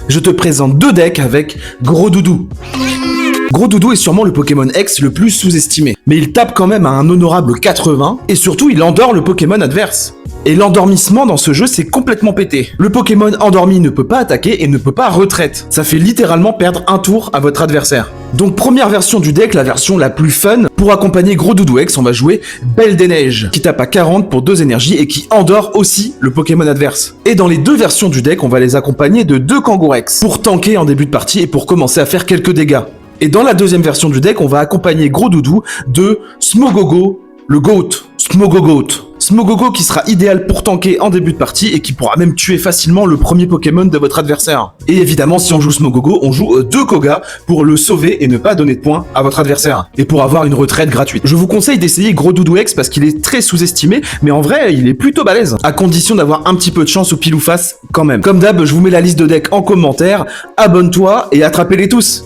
je te présente 2 decks avec Gros Doudou. Gros Doudou est sûrement le Pokémon X le plus sous-estimé, mais il tape quand même à un honorable 80, et surtout il endort le Pokémon adverse. Et l'endormissement dans ce jeu c'est complètement pété. Le Pokémon endormi ne peut pas attaquer et ne peut pas retraite. Ça fait littéralement perdre un tour à votre adversaire. Donc première version du deck, la version la plus fun. Pour accompagner Gros Doudou X, on va jouer Belle des Neiges, qui tape à 40 pour 2 énergies et qui endort aussi le Pokémon adverse. Et dans les 2 versions du deck, on va les accompagner de 2 Kangourex, pour tanker en début de partie et pour commencer à faire quelques dégâts. Et dans la deuxième version du deck, on va accompagner Gros Doudou de Smogogo, le GOAT. Smogogo qui sera idéal pour tanker en début de partie et qui pourra même tuer facilement le premier Pokémon de votre adversaire. Et évidemment, si on joue Smogogo, on joue 2 Koga pour le sauver et ne pas donner de points à votre adversaire. Et pour avoir une retraite gratuite. Je vous conseille d'essayer Gros Doudou X parce qu'il est très sous-estimé, mais en vrai, il est plutôt balèze. À condition d'avoir un petit peu de chance au pile ou face quand même. Comme d'hab, je vous mets la liste de decks en commentaire. Abonne-toi et attrapez-les tous.